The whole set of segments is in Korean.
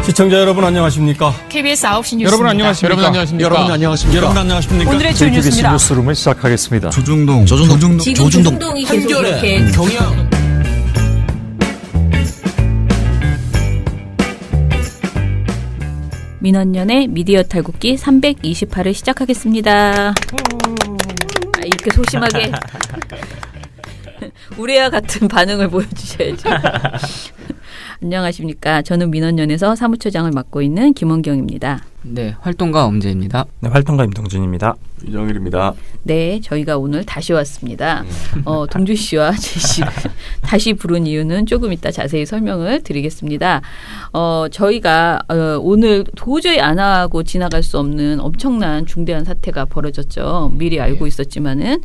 시청자 여러분 안녕하십니까? KBS 9시 뉴스입니다. 여러분 안녕하십니까? 여러분 안녕하십니까? 오늘의 주요 KBS 뉴스입니다. 뉴스룸을 시작하겠습니다. 조중동이 계속 이렇게 경향. 민원연의 미디어 탈곡기 328을 시작하겠습니다. 이렇게 소심하게 우레와 같은 반응을 보여주셔야죠. 안녕하십니까. 저는 민원연에서 사무처장을 맡고 있는 김원경입니다. 네, 활동가 엄재입니다. 네, 활동가 임동준입니다. 유정일입니다. 네, 저희가 오늘 다시 왔습니다. 동준 씨와 제 씨를 다시 부른 이유는 조금 이따 자세히 설명을 드리겠습니다. 저희가 오늘 도저히 안 하고 지나갈 수 없는 엄청난 중대한 사태가 벌어졌죠. 미리 알고 있었지만은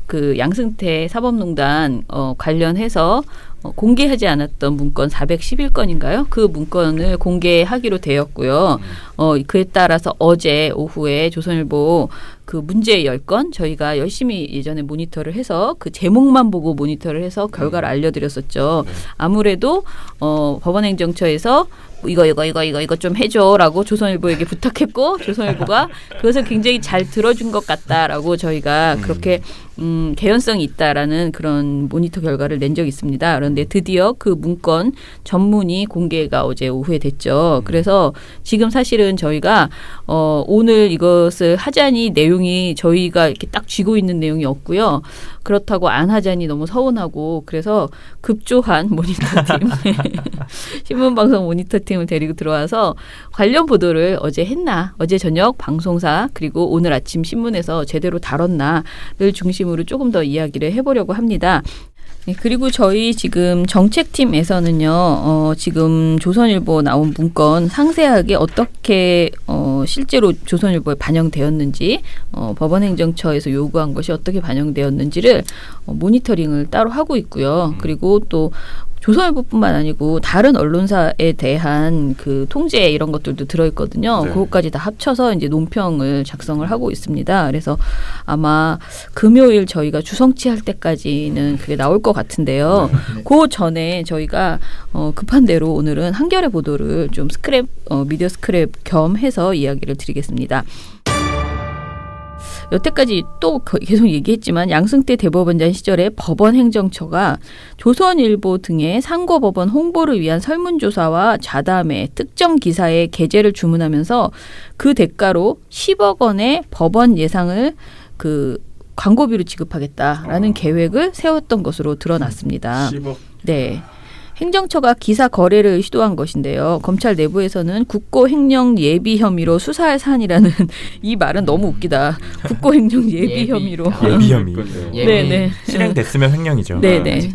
그 양승태 사법농단 관련해서 공개하지 않았던 문건 411건인가요? 그 문건을 공개하기로 되었고요. 그에 따라서 어제 오후에 조선일보 그 문제 10건 저희가 열심히 예전에 모니터를 해서 그 제목만 보고 모니터를 해서 결과를 알려드렸었죠. 아무래도 법원행정처에서 이거 좀 해줘라고 조선일보에게 부탁했고 조선일보가 그것을 굉장히 잘 들어준 것 같다라고 저희가 그렇게 개연성이 있다라는 그런 모니터 결과를 낸 적이 있습니다. 그런데 드디어 그 문건 전문이 공개가 어제 오후에 됐죠. 그래서 지금 사실은 저희가 오늘 이것을 하자니 내용이 저희가 이렇게 딱 쥐고 있는 내용이 없고요. 그렇다고 안 하자니 너무 서운하고 그래서 급조한 모니터팀 신문방송 모니터팀을 데리고 들어와서 관련 보도를 어제 했나 어제 저녁 방송사 그리고 오늘 아침 신문에서 제대로 다뤘나를 중심으로 조금 더 이야기를 해보려고 합니다. 네, 그리고 저희 지금 정책팀에서는요, 지금 조선일보 나온 문건 상세하게 어떻게 실제로 조선일보에 반영되었는지, 법원행정처에서 요구한 것이 어떻게 반영되었는지를 모니터링을 따로 하고 있고요. 그리고 또 조선일보뿐만 아니고 다른 언론사에 대한 그 통제 이런 것들도 들어있거든요. 네. 그것까지 다 합쳐서 이제 논평을 작성을 하고 있습니다. 그래서 아마 금요일 저희가 주성치 할 때까지는 그게 나올 것 같은데요. 그 전에 저희가 급한 대로 오늘은 한겨레 보도를 좀 스크랩, 미디어 스크랩 겸 해서 이야기를 드리겠습니다. 여태까지 또 계속 얘기했지만 양승태 대법원장 시절에 법원행정처가 조선일보 등의 상고법원 홍보를 위한 설문조사와 좌담회, 특정 기사의 게재를 주문하면서 그 대가로 10억 원의 법원 예상을 그 광고비로 지급하겠다라는 계획을 세웠던 것으로 드러났습니다. 10억. 네. 행정처가 기사 거래를 시도한 것인데요. 검찰 내부에서는 국고행정 예비 혐의로 수사할 사안이라는 이 말은 너무 웃기다. 국고행정 예비 혐의로. 예비 혐의. 네네. 실행됐으면 횡령이죠. 네네.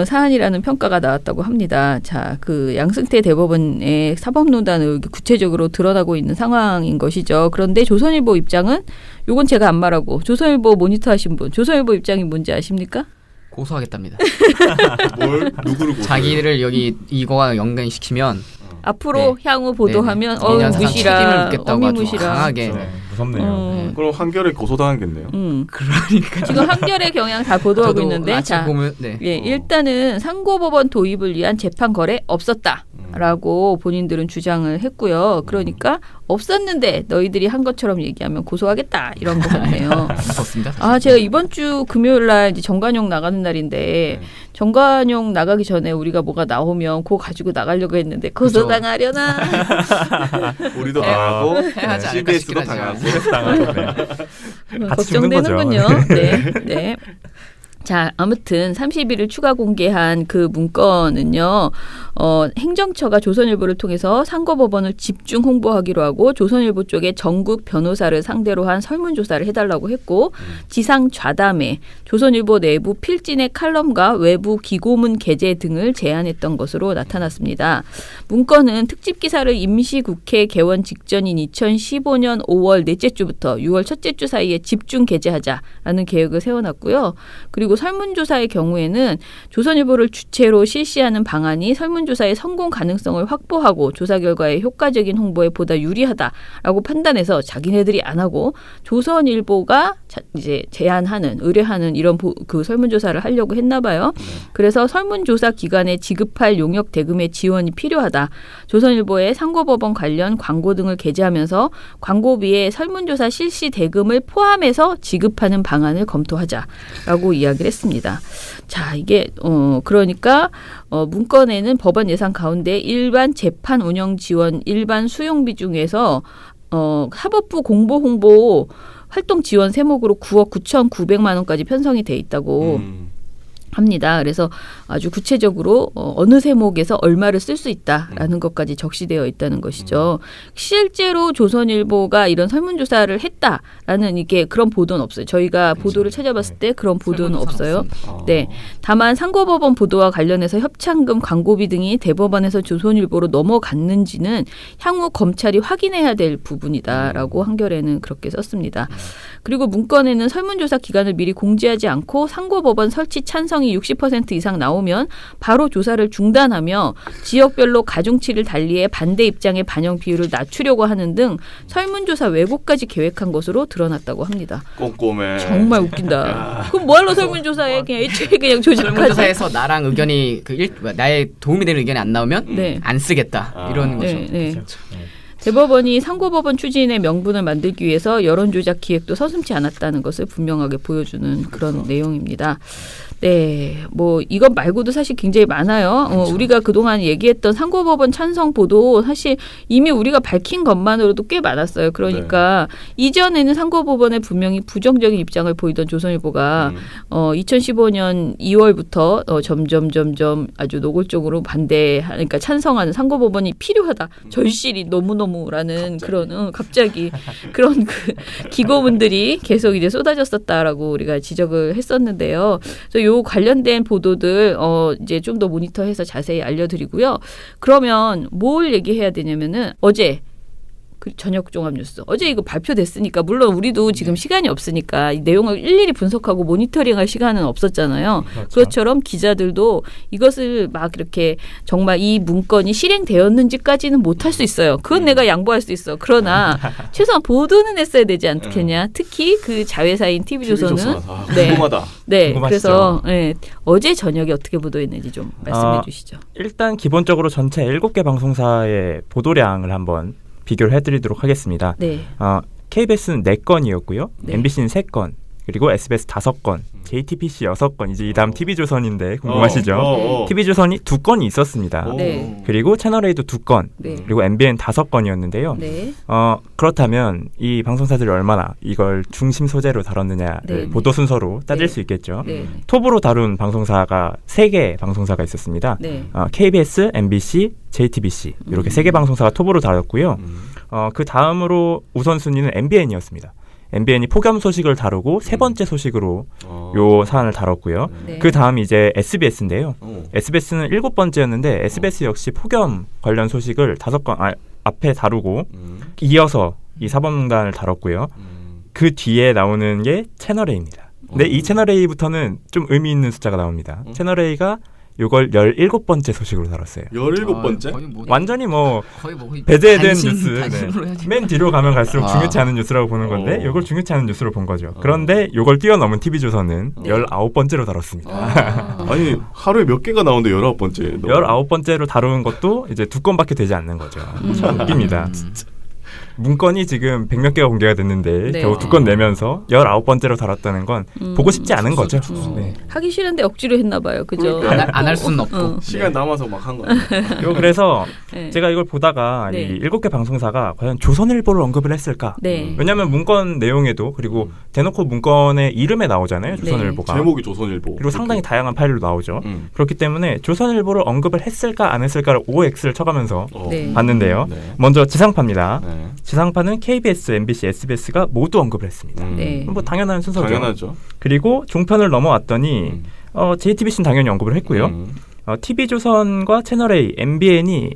사안이라는 평가가 나왔다고 합니다. 자, 그 양승태 대법원의 사법농단 의혹이 구체적으로 드러나고 있는 상황인 것이죠. 그런데 조선일보 입장은 요건 제가 안 말하고 조선일보 모니터 하신 분, 조선일보 입장이 뭔지 아십니까? 고소하겠답니다. 누구를 고소해요? 자기를 여기 이거와 연관시키면 앞으로 향후 보도하면 무시라 어미무시라 강하게 무섭네요. 그럼 한겨레 고소당하겠네요. 그러니까 지금 한겨레 경향 다 보도하고 있는데 자 보면 예, 일단은 상고법원 도입을 위한 재판 거래 없었다라고 본인들은 주장을 했고요. 그러니까 없었는데 너희들이 한 것처럼 얘기하면 고소하겠다 이런 거 같네요. 무섭습니다. 아, 제가 이번 주 금요일 날 이제 정관용 나가는 날인데 정관용 나가기 전에 우리가 뭐가 나오면 그거 가지고 나가려고 했는데 고소당하려나? 우리도 당하고 해야지 않을까 CBS도 싶긴 하지만. 당하고. 같이 죽는 거죠. 걱정되는군요. 네, 네. 자, 아무튼 30일을 추가 공개한 그 문건은요. 행정처가 조선일보를 통해서 상고법원을 집중 홍보하기로 하고 조선일보 쪽에 전국 변호사를 상대로 한 설문조사를 해달라고 했고 지상 좌담회, 조선일보 내부 필진의 칼럼과 외부 기고문 게재 등을 제안했던 것으로 나타났습니다. 문건은 특집 기사를 임시국회 개원 직전인 2015년 5월 넷째 주부터 6월 첫째 주 사이에 집중 게재하자라는 계획을 세워놨고요. 그리고 그리고 설문조사의 경우에는 조선일보를 주체로 실시하는 방안이 설문조사의 성공 가능성을 확보하고 조사 결과의 효과적인 홍보에 보다 유리하다라고 판단해서 자기네들이 안 하고 조선일보가 이제 제안하는 의뢰하는 이런 그 설문조사를 하려고 했나 봐요. 그래서 설문조사 기관에 지급할 용역 대금의 지원이 필요하다. 조선일보에 상고법원 관련 광고 등을 게재하면서 광고비에 설문조사 실시 대금을 포함해서 지급하는 방안을 검토하자라고 이야기를 했습니다. 자, 이게 그러니까 문건에는 법안 예산 가운데 일반 재판 운영 지원, 일반 수용비 중에서 사법부 공보 홍보 활동 지원 세목으로 9억 9,900만 원까지 편성이 돼 있다고 합니다. 그래서 아주 구체적으로 어느 세목에서 얼마를 쓸 수 있다라는 것까지 적시되어 있다는 것이죠. 실제로 조선일보가 이런 설문조사를 했다라는 이게 그런 보도는 없어요. 저희가 보도를 찾아봤을 때 그런 보도는 없어요. 네, 다만 상고법원 보도와 관련해서 협찬금, 광고비 등이 대법원에서 조선일보로 넘어갔는지는 향후 검찰이 확인해야 될 부분이다라고 한겨레는 그렇게 썼습니다. 그리고 문건에는 설문조사 기간을 미리 공지하지 않고 상고법원 설치 찬성이 60% 이상 나오면 바로 조사를 중단하며 지역별로 가중치를 달리해 반대 입장의 반영 비율을 낮추려고 하는 등 설문조사 왜곡까지 계획한 것으로 드러났다고 합니다. 꼼꼼해. 정말 웃긴다. 그럼 뭐하러 설문조사에 그냥 애초에 그냥 조직하지. 설문조사에서 나랑 의견이 나의 도움이 되는 의견이 안 나오면 네. 안 쓰겠다 이러는 거죠. 네, 네. 대법원이 상고법원 추진의 명분을 만들기 위해서 여론조작 기획도 서슴지 않았다는 것을 분명하게 보여주는 그런 내용입니다. 네, 뭐 이것 말고도 사실 굉장히 많아요. 우리가 그동안 얘기했던 상고법원 찬성 보도 사실 이미 우리가 밝힌 것만으로도 꽤 많았어요. 그러니까 이전에는 상고법원에 분명히 부정적인 입장을 보이던 조선일보가 2015년 2월부터 점점 아주 노골적으로 그러니까 찬성하는 상고법원이 필요하다. 절실히 너무너무라는 갑자기 그런 그 기고문들이 계속 이제 쏟아졌었다라고 우리가 지적을 했었는데요. 그래서 요 관련된 보도들 이제 좀 더 모니터해서 자세히 알려드리고요. 그러면 뭘 얘기해야 되냐면은 어제 그 저녁 종합 뉴스 어제 이거 발표됐으니까 물론 우리도 지금 시간이 없으니까 이 내용을 일일이 분석하고 모니터링할 시간은 없었잖아요. 그렇죠. 그것처럼 기자들도 이것을 막 이렇게 정말 이 문건이 실행되었는지까지는 못할 수 있어요. 그건 내가 양보할 수 있어. 그러나 최소한 보도는 했어야 되지 않겠냐. 특히 그 자회사인 TV조선은 궁금하다. 네, 궁금하시죠? 그래서 네, 어제 저녁에 어떻게 보도했는지 좀 말씀해 주시죠. 일단 기본적으로 전체 7개 방송사의 보도량을 한번 비교를 해드리도록 하겠습니다. 네. KBS는 4건이었고요. 네. MBC는 3건, 그리고 SBS 5건, JTBC 6건, 이제 이 다음 TV조선인데 궁금하시죠? TV조선이 2건이 있었습니다. 네. 그리고 채널A도 2건, 네. 그리고 MBN 5건이었는데요. 네. 그렇다면 이 방송사들이 얼마나 이걸 중심 소재로 다뤘느냐를 네. 보도 순서로 따질 네. 수 있겠죠. 네. 톱으로 다룬 방송사가 3개 방송사가 있었습니다. 네. KBS, MBC, JTBC 이렇게 3개 방송사가 톱으로 다뤘고요. 그 다음으로 우선순위는 MBN이었습니다. MBN이 폭염 소식을 다루고 세 번째 소식으로 요 사안을 다뤘고요. 네. 그 다음 이제 SBS인데요. SBS는 7번째였는데 SBS 역시 폭염 관련 소식을 5건 앞에 다루고 이어서 이 사법농단을 다뤘고요. 그 뒤에 나오는 게 채널A입니다. 근데 이 채널A부터는 좀 의미 있는 숫자가 나옵니다. 채널A가 요걸 17번째 소식으로 다뤘어요. 17번째? 완전히 뭐 거의 배제된 단신, 뉴스. 단신으로 해야지. 맨 뒤로 가면 갈수록 중요치 않은 뉴스라고 보는 건데 요걸 중요치 않은 뉴스로 본 거죠. 그런데 요걸 뛰어넘은 TV조선은 19번째로 다뤘습니다. 아니 하루에 몇 개가 나오는데 19번째. 19번째로 다루는 것도 이제 2건밖에 되지 않는 거죠. 참 웃깁니다. 문건이 지금 100몇 개가 공개가 됐는데 네. 겨우 2건 내면서 19번째로 다뤘다는 건 보고 싶지 않은 거죠. 네. 하기 싫은데 억지로 했나 봐요. 그죠? 그러니까. 안 할 수는 없고. 시간 남아서 막 한 거야. 그래서 네. 제가 이걸 보다가 네. 이 7개 방송사가 과연 조선일보를 언급을 했을까? 네. 왜냐하면 문건 내용에도 그리고 대놓고 문건의 이름에 나오잖아요. 조선일보가. 제목이 조선일보. 그리고 상당히 다양한 파일로 나오죠. 그렇기 때문에 조선일보를 언급을 했을까 안 했을까를 OX를 쳐가면서 네. 봤는데요. 네. 먼저 지상파입니다. 네. 지상파는 KBS, MBC, SBS가 모두 언급을 했습니다. 네. 뭐 당연한 순서죠. 당연하죠. 그리고 종편을 넘어왔더니 JTBC는 당연히 언급을 했고요. TV조선과 채널A, MBN이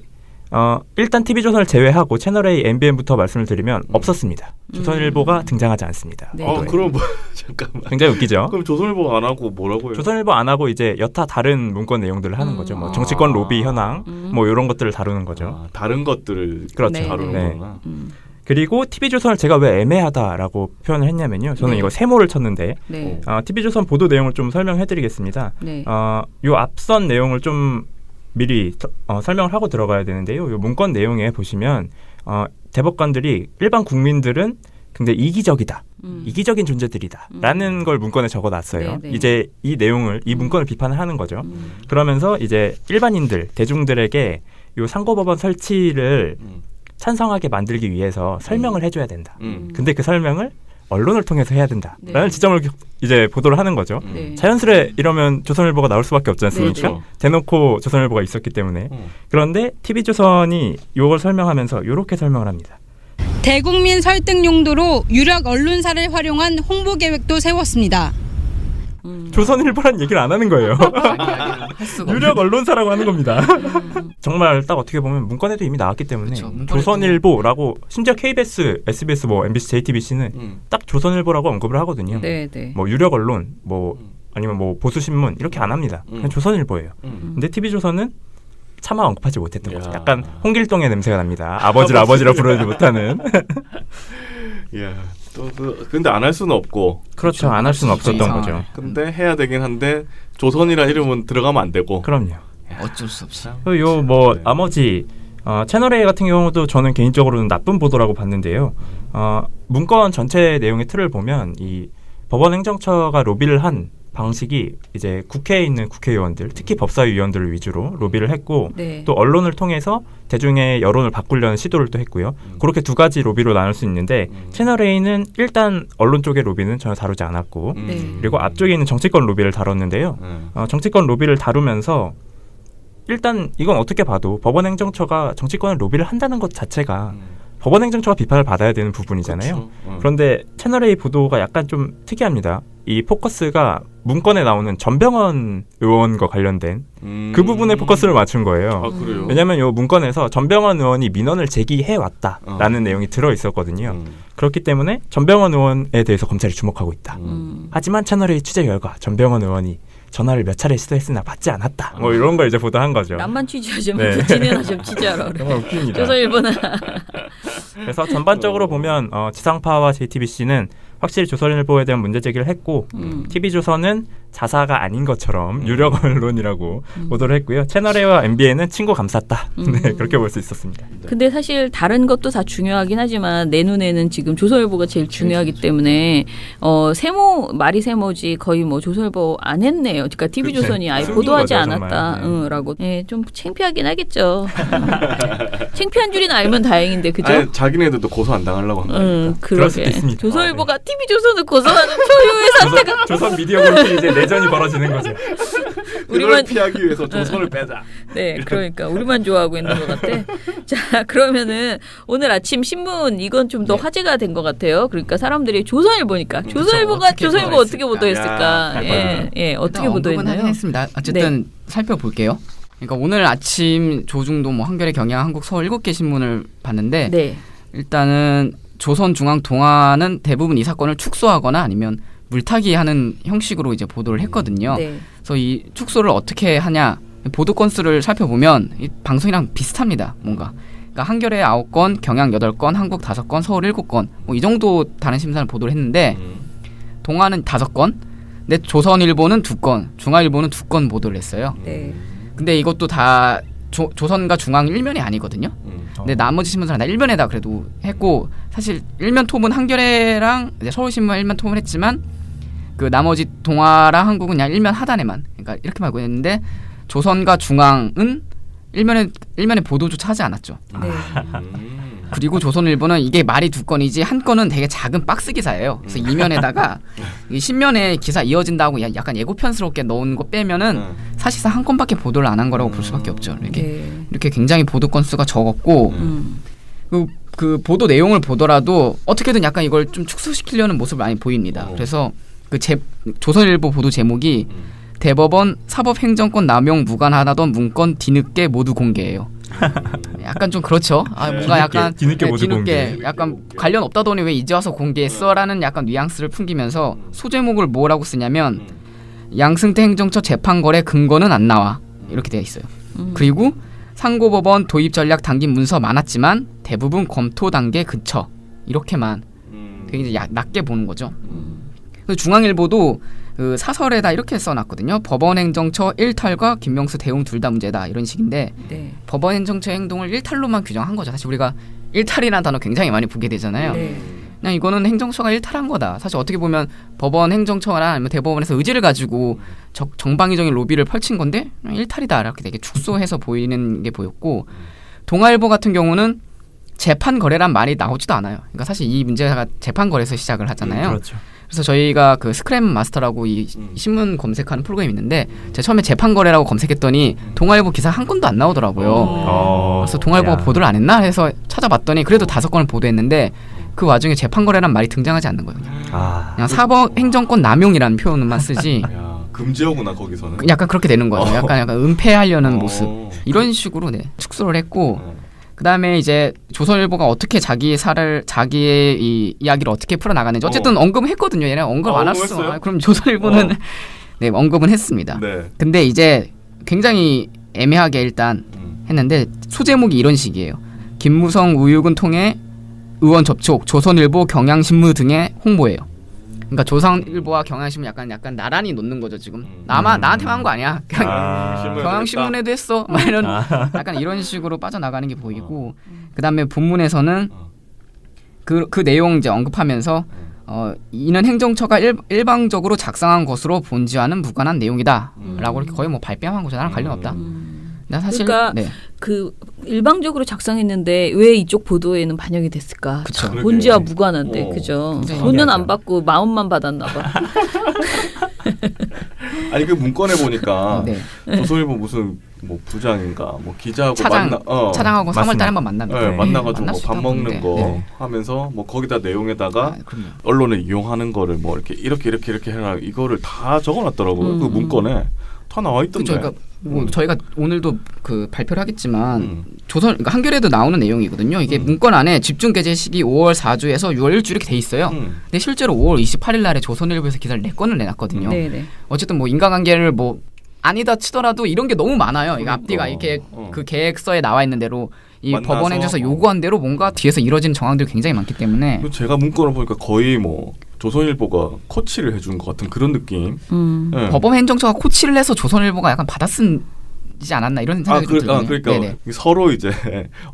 일단 TV조선을 제외하고 채널A, MBN부터 말씀을 드리면 없었습니다. 조선일보가 등장하지 않습니다. 네. 그럼 뭐 잠깐만. 굉장히 웃기죠. 그럼 조선일보 안 하고 뭐라고요? 조선일보 안 하고 이제 여타 다른 문건 내용들을 하는 거죠. 뭐 정치권 로비 현황, 뭐 이런 것들을 다루는 거죠. 다른 것들을 그렇죠. 네. 다루는 네. 거구나. 그리고 TV조선을 제가 왜 애매하다라고 표현을 했냐면요. 저는 네. 이거 세모를 쳤는데 네. TV조선 보도 내용을 좀 설명해드리겠습니다. 네. 요 앞선 내용을 좀 미리 설명을 하고 들어가야 되는데요. 요 문건 내용에 보시면 대법관들이 일반 국민들은 굉장히 이기적이다. 이기적인 존재들이다. 라는 걸 문건에 적어놨어요. 네, 네. 이제 이 내용을, 이 문건을 비판을 하는 거죠. 그러면서 이제 일반인들, 대중들에게 요 상고법원 설치를 찬성하게 만들기 위해서 설명을 해줘야 된다. 근데 그 설명을 언론을 통해서 해야 된다라는 네. 지점을 이제 보도를 하는 거죠. 네. 자연스레 이러면 조선일보가 나올 수밖에 없지 않습니까? 네, 네. 대놓고 조선일보가 있었기 때문에. 그런데 TV조선이 이걸 설명하면서 이렇게 설명을 합니다. 대국민 설득 용도로 유력 언론사를 활용한 홍보 계획도 세웠습니다. 조선일보란 얘기를 안 하는 거예요. 할 수가 유력 언론사라고 하는 겁니다. 정말 딱 어떻게 보면 문건에도 이미 나왔기 때문에 그쵸, 문건에도- 조선일보라고 심지어 KBS, SBS, 뭐 MBC, JTBC는 딱 조선일보라고 언급을 하거든요. 네, 네. 뭐 유력 언론, 뭐 아니면 뭐 보수 신문 이렇게 안 합니다. 그냥 조선일보예요. 근데 TV조선은 차마 언급하지 못했던 야. 거죠. 약간 홍길동의 냄새가 납니다. 아버지를 아버지라 부르지 못하는. 야, 근데 안 할 수는 없고. 그렇죠. 안 할 수는 없었던 이상하네. 거죠. 근데 해야 되긴 한데 조선이란 이름은 들어가면 안 되고. 그럼요. 어쩔 수 없이. 요 뭐 네. 나머지 채널A 같은 경우도 저는 개인적으로는 나쁜 보도라고 봤는데요. 문건 전체 내용의 틀을 보면 이 법원행정처가 로비를 한 방식이 이제 국회에 있는 국회의원들, 특히 법사위원들을 위주로 로비를 했고 네. 또 언론을 통해서 대중의 여론을 바꾸려는 시도를 또 했고요. 그렇게 두 가지 로비로 나눌 수 있는데 채널A는 일단 언론 쪽의 로비는 전혀 다루지 않았고 네. 그리고 앞쪽에 있는 정치권 로비를 다뤘는데요. 정치권 로비를 다루면서 일단 이건 어떻게 봐도 법원행정처가 정치권을 로비를 한다는 것 자체가 법원행정처가 비판을 받아야 되는 부분이잖아요. 그런데 채널A 보도가 약간 좀 특이합니다. 이 포커스가 문건에 나오는 전병헌 의원과 관련된 그 부분에 포커스를 맞춘 거예요. 아, 그래요? 왜냐하면 이 문건에서 전병헌 의원이 민원을 제기해 왔다라는 내용이 들어 있었거든요. 그렇기 때문에 전병헌 의원에 대해서 검찰이 주목하고 있다. 하지만 채널A 취재 결과 전병헌 의원이 전화를 몇 차례 시도했으나 받지 않았다. 뭐 이런 걸 이제 보도한 거죠. 남만 취재하자면 네. 진행하 좀 취재하라 그래. 정말 웃깁니다. 조선일보는 그래서 전반적으로 보면 지상파와 JTBC는 확실히 조선일보에 대한 문제 제기를 했고 TV조선은 자사가 아닌 것처럼 유력 언론이라고 보도를 했고요. 채널A와 MBN은 친구 감쌌다. 네, 그렇게 볼 수 있었습니다. 근데 사실 다른 것도 다 중요하긴 하지만 내 눈에는 지금 조선일보가 제일 중요하기 때문에 세모 말이 세모지 거의 뭐 조선일보 안 했네요. 그러니까 TV조선이 아예 숨긴 보도하지 거죠, 않았다. 정말. 라고. 네, 좀 창피하긴 하겠죠. 창피한 줄이는 알면 다행인데 그죠? 아니, 자기네들도 고소 안 당하려고 한 거니까. 그럴 수도 그러게. 있습니다. 조선일보가 TV조선을 고소하는 초유의 사태가 조선 미디어 그룹이 이제 내전이 벌어지는 거죠. 그걸 우리만 피하기 위해서 조선을 빼자. 네, 그러니까 우리만 좋아하고 있는 것 같아. 자, 그러면은 오늘 아침 신문 이건 좀 더 화제가 된 것 같아요. 그러니까 사람들이 조선일보니까 조선일보가 어떻게 조선일보 어떻게 보도했을까? 보도했을까? 야, 예, 어떻게 언급은 보도했나요? 하긴 했습니다. 어쨌든 살펴볼게요. 그러니까 오늘 아침 조중도 뭐 한겨레 경향 한국 서울 7개 신문을 봤는데 네, 일단은 조선중앙동아는 대부분 이 사건을 축소하거나 아니면 물타기하는 형식으로 이제 보도를 했거든요. 네, 그래서 이 축소를 어떻게 하냐 보도 건수를 살펴보면 이 방송이랑 비슷합니다. 뭔가 그러니까 한겨레 9건, 경향 8건, 한국 5건, 서울 7건 뭐 이 정도 다른 신문사를 보도를 했는데 동아는 5건, 근데 조선일보는 2건, 중앙일보는 2건 보도를 했어요. 네. 근데 이것도 다 조선과 중앙 일면이 아니거든요. 근데 나머지 신문사는 다 일면에다 그래도 했고 사실 일면 톱은 한겨레랑 이제 서울신문 일면 톱을 했지만 그 나머지 동아랑 한국은 그냥 일면 하단에만 그러니까 이렇게 말고 했는데 조선과 중앙은 일면에 보도조차 하지 않았죠. 네. 그리고 조선일보는 이게 말이 2건이지 한 건은 되게 작은 박스 기사예요. 그래서 이면에다가 이 신면에 기사 이어진다고 약간 예고편스럽게 넣은 거 빼면은 사실상 한 건밖에 보도를 안 한 거라고 볼 수밖에 없죠. 이렇게 굉장히 보도 건수가 적었고 그 보도 내용을 보더라도 어떻게든 약간 이걸 좀 축소시키려는 모습을 많이 보입니다. 그래서 그 조선일보 보도 제목이 대법원 사법행정권 남용 무관하다던 문건 뒤늦게 모두 공개해요. 약간 좀 그렇죠. 뭔가 약간 뒤늦게 모두 공개. 약간 관련 없다더니 왜 이제 와서 공개했어라는 약간 뉘앙스를 풍기면서 소제목을 뭐라고 쓰냐면 양승태 행정처 재판거래 근거는 안 나와 이렇게 되어 있어요. 그리고 상고법원 도입 전략 당긴 문서 많았지만 대부분 검토 단계 그쳐 이렇게만 되게 이제 낮게 보는 거죠. 그래서 중앙일보도 그 사설에다 이렇게 써놨거든요. 법원행정처 일탈과 김명수 대응 둘 다 문제다 이런 식인데 네. 법원행정처의 행동을 일탈로만 규정한 거죠. 사실 우리가 일탈이라는 단어 굉장히 많이 보게 되잖아요. 네. 그냥 이거는 행정처가 일탈한 거다. 사실 어떻게 보면 법원 행정처나 아니면 대법원에서 의지를 가지고 정방위적인 로비를 펼친 건데 일탈이다 이렇게 되게 축소해서 보이는 게 보였고 동아일보 같은 경우는 재판 거래란 말이 나오지도 않아요. 그러니까 사실 이 문제가 재판 거래에서 시작을 하잖아요. 그렇죠. 그래서 저희가 그 스크랩 마스터라고 이 신문 검색하는 프로그램이 있는데 제가 처음에 재판 거래라고 검색했더니 동아일보 기사 한 건도 안 나오더라고요. 그래서 동아일보가 보도를 안 했나 해서 찾아봤더니 그래도 5건을 보도했는데 그 와중에 재판 거래란 말이 등장하지 않는 거예요. 그냥 사법 행정권 남용이라는 표현만 쓰지. 야, 금지어구나 거기서는. 약간 그렇게 되는 거죠. 약간 은폐하려는 모습. 어. 이런 식으로 축소를 했고 그다음에 이제 조선일보가 어떻게 자기의 이 이야기를 어떻게 풀어나가는지 어쨌든 언급은 했거든요. 얘네 언급 안 했어. 그럼 조선일보는 네, 언급은 했습니다. 네. 근데 이제 굉장히 애매하게 일단 했는데 소제목이 이런 식이에요. 김무성 우유근 통해 의원 접촉, 조선일보, 경향신문 등의 홍보예요. 그러니까 조선일보와 경향신문 약간 나란히 놓는 거죠 지금. 나한테만 한 거 아니야. 경향신문에도 했어. 막 이런 약간 이런 식으로 빠져나가는 게 보이고 그다음에 본문에서는 그 내용 이제 언급하면서 이는 행정처가 일방적으로 작성한 것으로 본지와는 무관한 내용이다라고 이렇게 거의 뭐 발뺌한 거죠. 나랑 관련 없다. 나 사실 그러니까 네. 그 일방적으로 작성했는데 왜 이쪽 보도에는 반영이 됐을까? 그쵸. 본지와 무관한데, 그죠? 굉장히 돈은 신기하죠. 안 받고 마음만 받았나 봐. 아니 그 문건에 보니까 네. 조선일보 무슨 뭐 부장인가 뭐 기자하고 차장하고 3월달에 한번 만납니다. 네, 만나가지고 만날 뭐 수 밥 있다고 먹는 보는데. 거 네. 하면서 뭐 거기다 내용에다가 그럼요. 언론을 이용하는 거를 뭐 이렇게 해라 이거를 다 적어놨더라고요. 그 문건에 다 나와 있던데. 그렇죠. 그러니까 뭐 저희가 오늘도 그 발표를 하겠지만 그러니까 한겨레도 나오는 내용이거든요. 이게 문건 안에 집중 게재 시기 5월 4주에서 6월 1주 이렇게 돼 있어요. 근데 실제로 5월 28일 날에 조선일보에서 기사를 4건을 내놨거든요. 네네. 어쨌든 뭐 인과관계를 뭐 아니다 치더라도 이런 게 너무 많아요. 이거 앞뒤가 이렇게 그 계획서에 나와 있는 대로 이 만나서, 법원행정처에서 요구한 대로 뭔가 뒤에서 이뤄진 정황들이 굉장히 많기 때문에 제가 문건을 보니까 거의 뭐 조선일보가 코치를 해준 것 같은 그런 느낌. 네. 법원행정처가 코치를 해서 조선일보가 약간 받아쓰지 않았나 이런 생각이 좀 들거든요. 그러니까 네네. 서로 이제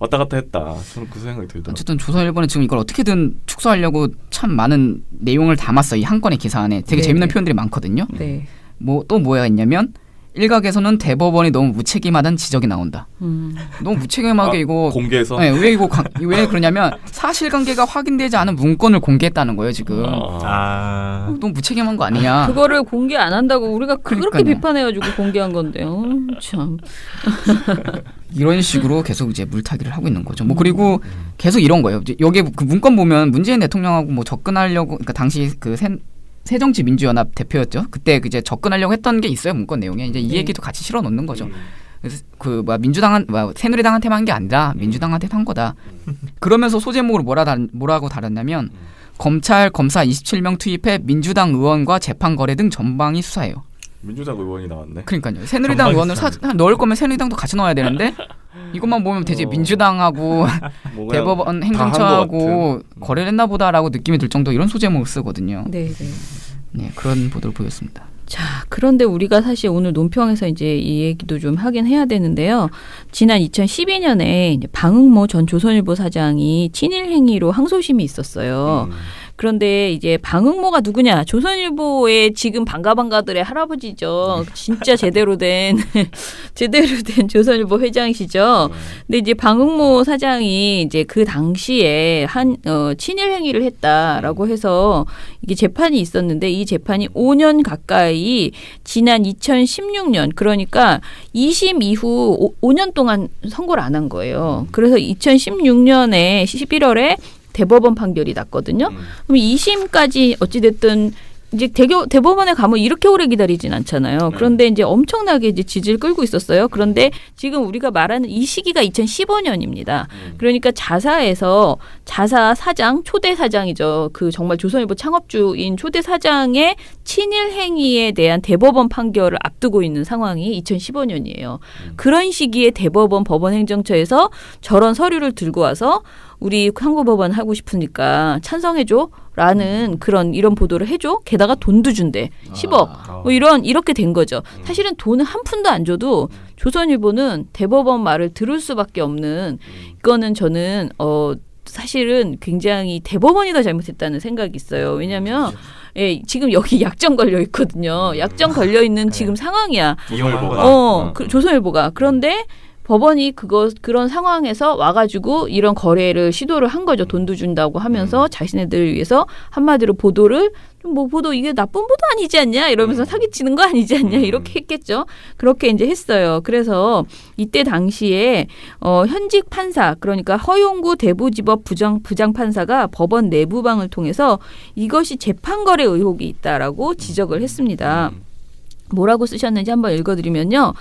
왔다 갔다 했다. 저는 그 생각이 들더라고요. 어쨌든 조선일보는 지금 이걸 어떻게든 축소하려고 참 많은 내용을 담았어. 이 한 건의 기사 안에 되게 네네. 재밌는 표현들이 많거든요. 네. 뭐 또 뭐가 있냐면 일각에서는 대법원이 너무 무책임하다는 지적이 나온다. 너무 무책임하게 이거 공개해서 네, 왜 그러냐면 사실관계가 확인되지 않은 문건을 공개했다는 거예요 지금. 너무 무책임한 거 아니냐. 그거를 공개 안 한다고 우리가 그렇게 그러니까요. 비판해가지고 공개한 건데요. 참. 이런 식으로 계속 이제 물타기를 하고 있는 거죠. 뭐 그리고 계속 이런 거예요. 이제 여기 그 문건 보면 문재인 대통령하고 뭐 접근하려고 그러니까 당시 그 새정치민주연합 대표였죠. 그때 이제 접근하려고 했던 게 있어요. 문건 내용에 이제 이 얘기도 같이 실어 놓는 거죠. 그래서 그 새누리당한테만 한 게 아니라 민주당한테 한 거다. 그러면서 소제목으로 뭐라고 다뤘냐면 검찰 검사 27명 투입해 민주당 의원과 재판 거래 등 전방위 수사해요. 민주당 의원이 나왔네. 그러니까요. 새누리당 의원을 넣을 거면 새누리당도 같이 넣어야 되는데 이것만 보면 되게 민주당하고 뭐 그냥 대법원 다한 행정처하고 것 거래를 했나 보다라고 느낌이 들 정도 이런 소제목을 쓰거든요. 네네. 네, 그런 보도를 보였습니다. 자, 그런데 우리가 사실 오늘 논평에서 이제 이 얘기도 좀 하긴 해야 되는데요. 지난 2012년에 이제 방응모 전 조선일보 사장이 친일 행위로 항소심이 있었어요. 그런데 이제 방응모가 누구냐? 조선일보의 지금 반가들의 할아버지죠. 진짜 제대로 된 조선일보 회장이시죠. 근데 이제 방응모 사장이 이제 그 당시에 친일 행위를 했다라고 해서 이게 재판이 있었는데 이 재판이 5년 가까이 지난 2016년 그러니까 2심 이후 5년 동안 선고를 안 한 거예요. 그래서 2016년에 11월에 대법원 판결이 났거든요. 그럼 2심까지 어찌됐든 이제 대법원에 가면 이렇게 오래 기다리진 않잖아요. 그런데 이제 엄청나게 이제 지지를 끌고 있었어요. 그런데 지금 우리가 말하는 이 시기가 2015년입니다. 그러니까 자사 사장, 초대 사장이죠. 그 정말 조선일보 창업주인 초대 사장의 친일 행위에 대한 대법원 판결을 앞두고 있는 상황이 2015년이에요. 그런 시기에 대법원 법원행정처에서 저런 서류를 들고 와서 우리 항고법원 하고 싶으니까 찬성해줘. 라는 이런 보도를 해줘. 게다가 돈도 준대. 10억. 뭐 이렇게 된 거죠. 사실은 돈은 한 푼도 안 줘도 조선일보는 대법원 말을 들을 수밖에 없는 이거는 저는 사실은 굉장히 대법원이 더 잘못했다는 생각이 있어요. 왜냐하면 예, 지금 여기 약정 걸려 있거든요. 약정 걸려 있는 지금 상황이야. 조선일보가. 그런데 법원이 그런 상황에서 와가지고 이런 거래를 시도를 한 거죠. 돈도 준다고 하면서 자신네들을 위해서 한마디로 보도를 보도 이게 나쁜 보도 아니지 않냐 이러면서 사기치는 거 아니지 않냐 이렇게 했겠죠. 그렇게 이제 했어요. 그래서 이때 당시에 현직 판사 그러니까 허용구 대부지법 부장판사가 법원 내부방을 통해서 이것이 재판거래 의혹이 있다라고 지적을 했습니다. 뭐라고 쓰셨는지 한번 읽어드리면요.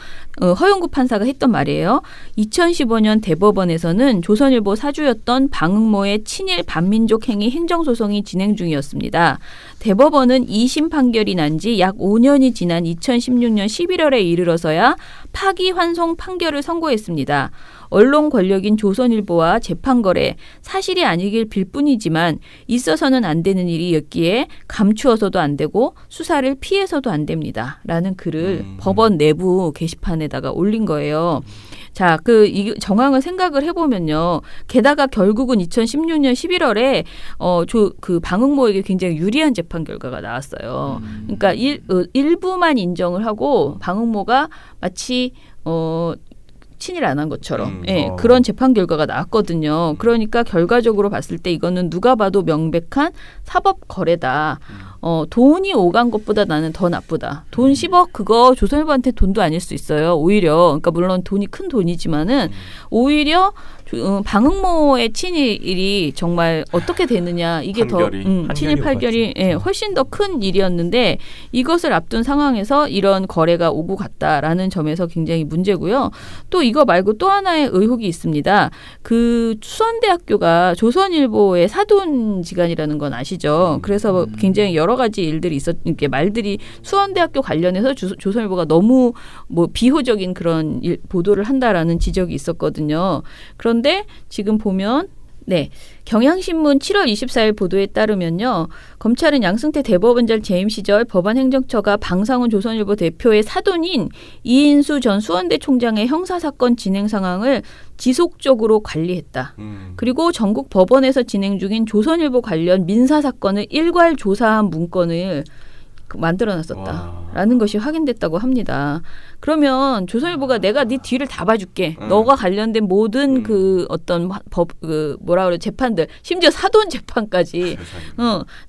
허용구 판사가 했던 말이에요. 2015년 대법원에서는 조선일보 사주였던 방응모의 친일 반민족 행위 행정소송이 진행 중이었습니다. 대법원은 2심 판결이 난 지 약 5년이 지난 2016년 11월에 이르러서야 파기환송 판결을 선고했습니다. 언론 권력인 조선일보와 재판거래 사실이 아니길 빌 뿐이지만 있어서는 안 되는 일이었기에 감추어서도 안 되고 수사를 피해서도 안 됩니다. 라는 글을 법원 내부 게시판에다가 올린 거예요. 자, 이 정황을 생각을 해보면요. 게다가 결국은 2016년 11월에 방응모에게 굉장히 유리한 재판 결과가 나왔어요. 그러니까 일부만 인정을 하고 방응모가 마치 친일 안 한 것처럼 그런 재판 결과가 나왔거든요. 그러니까 결과적으로 봤을 때 이거는 누가 봐도 명백한 사법 거래다. 돈이 오간 것보다 나는 더 나쁘다. 돈 10억 그거 조선일보한테 돈도 아닐 수 있어요. 오히려 그러니까 물론 돈이 큰 돈이지만은 오히려 방응모의 친일이 정말 어떻게 되느냐 이게 판결이. 더 친일 판결이 훨씬 더 큰 일이었는데 이것을 앞둔 상황에서 이런 거래가 오고 갔다라는 점에서 굉장히 문제고요. 또 이거 말고 또 하나의 의혹이 있습니다. 그 수원대학교가 조선일보의 사돈지간이라는 건 아시죠? 그래서 굉장히 여러 가지 일들이 이렇게 말들이 수원대학교 관련해서 조선일보가 너무 비호적인 그런 보도를 한다라는 지적이 있었거든요. 그런데 지금 보면 경향신문 7월 24일 보도에 따르면요. 검찰은 양승태 대법원장 재임 시절 법원행정처가 방상훈 조선일보 대표의 사돈인 이인수 전 수원대 총장의 형사사건 진행 상황을 지속적으로 관리했다. 그리고 전국 법원에서 진행 중인 조선일보 관련 민사사건을 일괄 조사한 문건을 만들어놨었다라는 것이 확인됐다고 합니다. 그러면 조선일보가 내가 네 뒤를 다 봐줄게. 너가 관련된 모든 재판들, 심지어 사돈 재판까지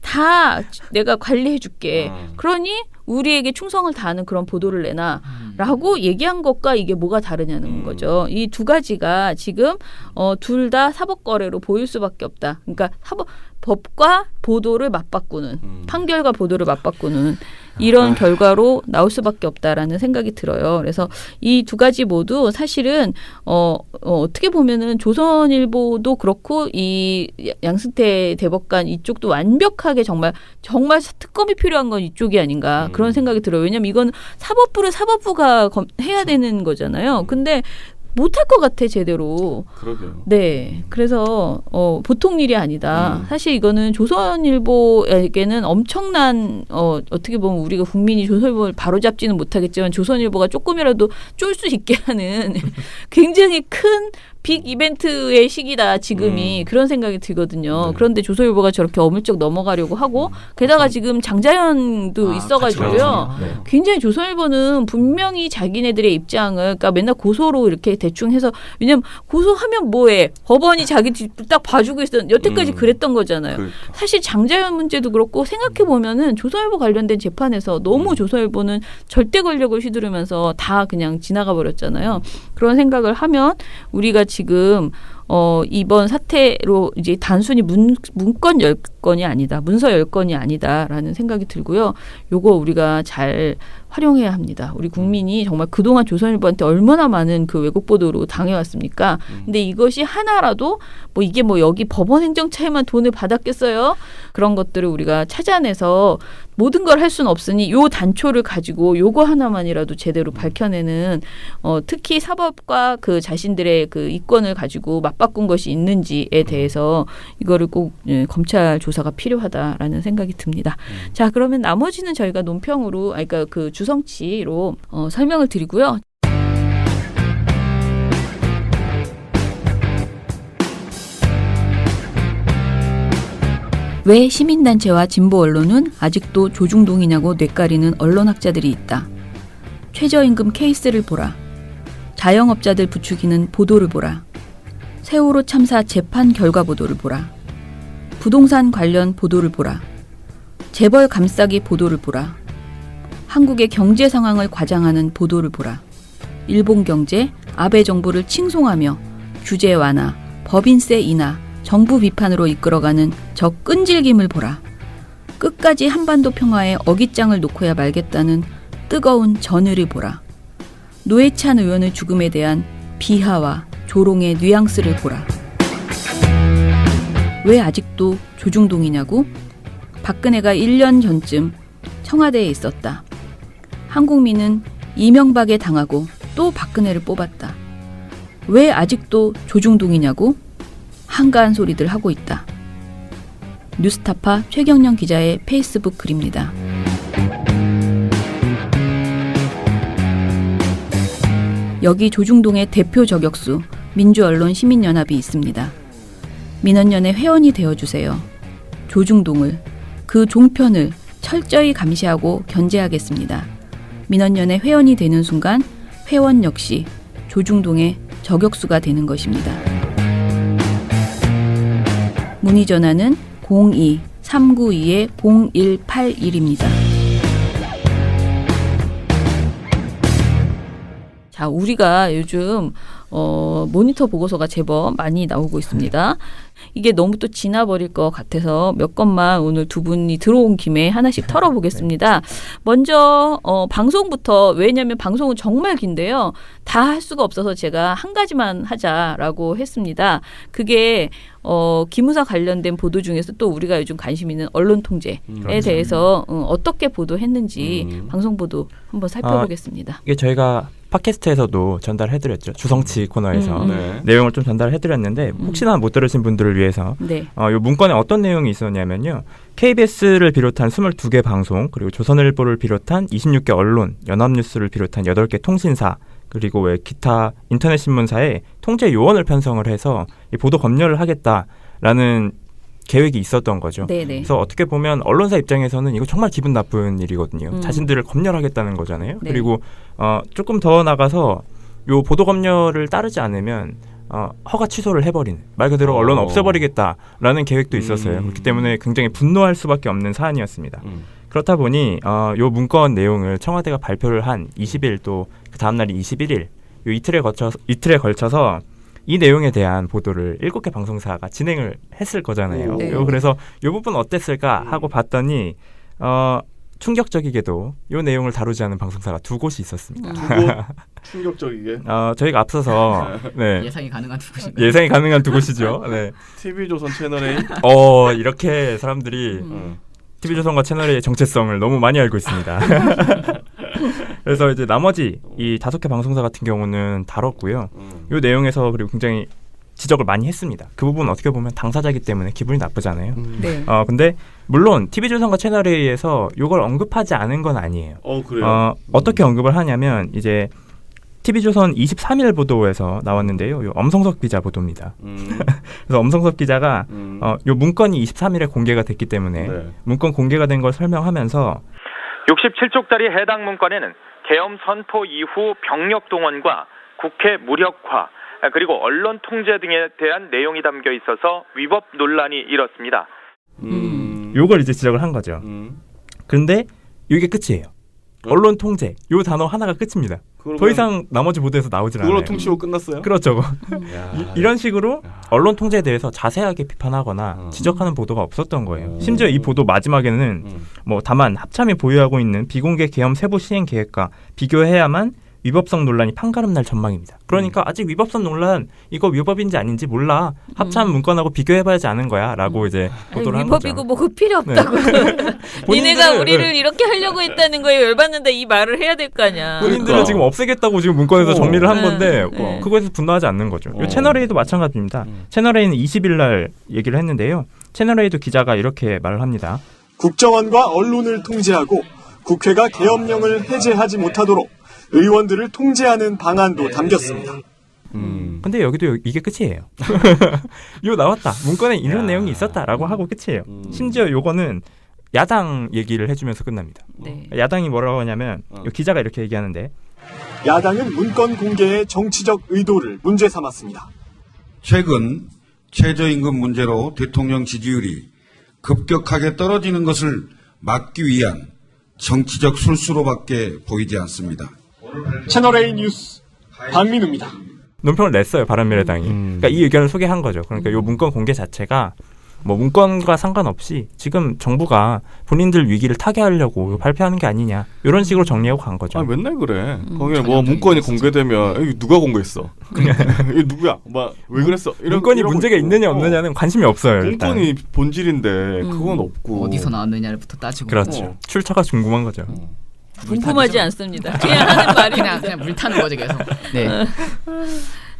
다 내가 관리해줄게. 그러니 우리에게 충성을 다하는 그런 보도를 내놔라고 얘기한 것과 이게 뭐가 다르냐는 거죠. 이 두 가지가 지금 둘 다 사법거래로 보일 수밖에 없다. 그러니까 법과 보도를 맞바꾸는 판결과 보도를 맞바꾸는 이런 결과로 나올 수밖에 없다라는 생각이 들어요. 그래서 이 두 가지 모두 사실은 어떻게 보면은 조선일보도 그렇고 이 양승태 대법관 이쪽도 완벽하게 정말 특검이 필요한 건 이쪽이 아닌가 그런 생각이 들어요. 왜냐하면 이건 사법부가 해야 되는 거잖아요. 근데 못할 것 같아 제대로. 그러게요. 네, 그래서 보통 일이 아니다. 사실 이거는 조선일보에게는 엄청난 어떻게 보면 우리가 국민이 조선일보를 바로잡지는 못하겠지만 조선일보가 조금이라도 쫄 수 있게 하는 굉장히 큰 빅 이벤트의 시기다 지금이 그런 생각이 들거든요. 그런데 조선일보가 저렇게 어물쩍 넘어가려고 하고 게다가 지금 장자연도 있어가지고요. 굉장히 조선일보는 분명히 자기네들의 입장을 그러니까 맨날 고소로 이렇게 대충 해서 왜냐면 고소하면 뭐해 법원이 자기 딱 봐주고 있었던 여태까지 그랬던 거잖아요. 그러니까. 사실 장자연 문제도 그렇고 생각해 보면은 조선일보 관련된 재판에서 너무 조선일보는 절대 권력을 휘두르면서 다 그냥 지나가 버렸잖아요. 그런 생각을 하면 우리가 지금 이번 사태로 이제 단순히 문건 건이 아니다. 문서 10건이 아니다라는 생각이 들고요. 요거 우리가 잘 활용해야 합니다. 우리 국민이 정말 그동안 조선일보한테 얼마나 많은 그 왜곡 보도로 당해왔습니까? 근데 이것이 하나라도 뭐 이게 뭐 여기 법원 행정처에만 돈을 받았겠어요? 그런 것들을 우리가 찾아내서 모든 걸 할 수는 없으니 요 단초를 가지고 요거 하나만이라도 제대로 밝혀내는 특히 사법과 그 자신들의 그 이권을 가지고 맞바꾼 것이 있는지에 대해서 이거를 꼭 검찰 조사가 필요하다라는 생각이 듭니다. 자, 그러면 나머지는 저희가 논평으로 그러니까 그 주성치로 설명을 드리고요. 왜 시민단체와 진보 언론은 아직도 조중동이냐고 뇌까리는 언론학자들이 있다. 최저임금 케이스를 보라. 자영업자들 부추기는 보도를 보라. 세월호 참사 재판 결과 보도를 보라. 부동산 관련 보도를 보라. 재벌 감싸기 보도를 보라. 한국의 경제 상황을 과장하는 보도를 보라. 일본 경제, 아베 정부를 칭송하며 규제 완화, 법인세 인하, 정부 비판으로 이끌어가는 저 끈질김을 보라. 끝까지 한반도 평화에 어깃장을 놓고야 말겠다는 뜨거운 전의를 보라. 노회찬 의원의 죽음에 대한 비하와 조롱의 뉘앙스를 보라. 왜 아직도 조중동이냐고? 박근혜가 1년 전쯤 청와대에 있었다. 한국민은 이명박에 당하고 또 박근혜를 뽑았다. 왜 아직도 조중동이냐고? 한가한 소리들 하고 있다. 뉴스타파 최경영 기자의 페이스북 글입니다. 여기 조중동의 대표 저격수 민주언론시민연합이 있습니다. 민언연의 회원이 되어주세요. 조중동을, 그 종편을 철저히 감시하고 견제하겠습니다. 민언연의 회원이 되는 순간 회원 역시 조중동의 저격수가 되는 것입니다. 문의 전화는 02-392-0181입니다. 자, 우리가 요즘 모니터 보고서가 제법 많이 나오고 있습니다. 이게 너무 또 지나버릴 것 같아서 몇 건만 오늘 두 분이 들어온 김에 하나씩 털어보겠습니다. 먼저 방송부터, 왜냐하면 방송은 정말 긴데요. 다 할 수가 없어서 제가 한 가지만 하자라고 했습니다. 그게 기무사 관련된 보도 중에서 또 우리가 요즘 관심 있는 언론 통제에 대해서 어떻게 보도했는지 방송 보도 한번 살펴보겠습니다. 이게 저희가 팟캐스트에서도 전달해드렸죠. 주성치 코너에서 내용을 좀 전달해드렸는데 혹시나 못 들으신 분들을 위해서 네. 이 문건에 어떤 내용이 있었냐면요. KBS를 비롯한 22개 방송, 그리고 조선일보를 비롯한 26개 언론, 연합뉴스를 비롯한 8개 통신사, 그리고 왜 기타 인터넷 신문사에 통제 요원을 편성을 해서 이 보도 검열을 하겠다라는 계획이 있었던 거죠. 네네. 그래서 어떻게 보면 언론사 입장에서는 이거 정말 기분 나쁜 일이거든요. 자신들을 검열하겠다는 거잖아요. 네. 그리고 조금 더 나가서 요 보도 검열을 따르지 않으면 허가 취소를 해버리는, 말 그대로 언론 없애버리겠다라는 계획도 있었어요. 그렇기 때문에 굉장히 분노할 수밖에 없는 사안이었습니다. 그렇다 보니 요 문건 내용을 청와대가 발표를 한 20일 또 그 다음 날이 21일 요 이틀에 걸쳐서 이 내용에 대한 보도를 7개 방송사가 진행을 했을 거잖아요. 네. 그래서 이 부분 어땠을까 하고 봤더니 충격적이게도 이 내용을 다루지 않은 방송사가 2곳이 있었습니다. 충격적이게. 저희가 앞서서 네. 예상이 가능한 두 곳이. 예상이 가능한 2곳이죠. 네. TV조선 채널A. 이렇게 사람들이 TV조선과 채널의 정체성을 너무 많이 알고 있습니다. 그래서 이제 나머지 이 5개 방송사 같은 경우는 다뤘고요. 이 내용에서 그리고 굉장히 지적을 많이 했습니다. 그 부분은 어떻게 보면 당사자이기 때문에 기분이 나쁘잖아요. 네. 근데 물론 TV조선과 채널A에서 이걸 언급하지 않은 건 아니에요. 그래요? 어떻게 언급을 하냐면 이제 TV조선 23일 보도에서 나왔는데요. 요 엄성석 기자 보도입니다. 그래서 엄성석 기자가 요 문건이 23일에 공개가 됐기 때문에 문건 공개가 된 걸 설명하면서 67쪽짜리 해당 문건에는 계엄 선포 이후 병력 동원과 국회 무력화 그리고 언론 통제 등에 대한 내용이 담겨 있어서 위법 논란이 일었습니다. 요걸 이제 지적을 한 거죠. 그런데 이게 끝이에요. 언론 통제 요 단어 하나가 끝입니다. 더 이상 나머지 보도에서 나오질 않아요. 그걸로 퉁치고 끝났어요? 그렇죠. 야, 이런 식으로 언론 통제에 대해서 자세하게 비판하거나 지적하는 보도가 없었던 거예요. 심지어 이 보도 마지막에는 뭐 다만 합참이 보유하고 있는 비공개 계엄 세부 시행 계획과 비교해야만 위법성 논란이 판가름 날 전망입니다. 그러니까 아직 위법성 논란 이거 위법인지 아닌지 몰라. 합참 문건하고 비교해봐야지 아는 거야 라고 이제 보도를 한 거죠. 위법이고 뭐그 필요 없다고. 니네가 우리를 이렇게 하려고 했다는 거에 열받는데 이 말을 해야 될 거 아니야. 본인들은 그러니까. 지금 없애겠다고 지금 문건에서 정리를 한 건데 네. 그거에서 분노하지 않는 거죠. 요 채널A도 마찬가지입니다. 채널A는 20일 날 얘기를 했는데요. 채널A도 기자가 이렇게 말을 합니다. 국정원과 언론을 통제하고 국회가 계엄령을 해제하지 못하도록 의원들을 통제하는 방안도 담겼습니다. 근데 여기도 이게 끝이에요. 요 나왔다. 문건에 이런 내용이 있었다라고 하고 끝이에요. 심지어 요거는 야당 얘기를 해주면서 끝납니다. 네. 야당이 뭐라고 하냐면 요 기자가 이렇게 얘기하는데 야당은 문건 공개의 정치적 의도를 문제 삼았습니다. 최근 최저임금 문제로 대통령 지지율이 급격하게 떨어지는 것을 막기 위한 정치적 술수로밖에 보이지 않습니다. 채널A 뉴스 박민우입니다. 논평을 냈어요. 바른미래당이. 그러니까 이 의견을 소개한 거죠. 그러니까 이 문건 공개 자체가 뭐 문건과 상관없이 지금 정부가 본인들 위기를 타개하려고 발표하는 게 아니냐 이런 식으로 정리하고 간 거죠. 아 맨날 그래. 거기에 뭐 문건이 공개되면 이거 누가 공개했어? 이거 누구야? 막 왜 그랬어? 문건이 문제가 있느냐 없느냐는 관심이 없어요. 일단. 문건이 본질인데 그건 없고 어디서 나왔느냐부터 따지고. 그렇죠. 출처가 궁금한 거죠. 궁금하지 않습니다. 그냥 하는 말이 그냥 물 타는 거죠 계속. 네.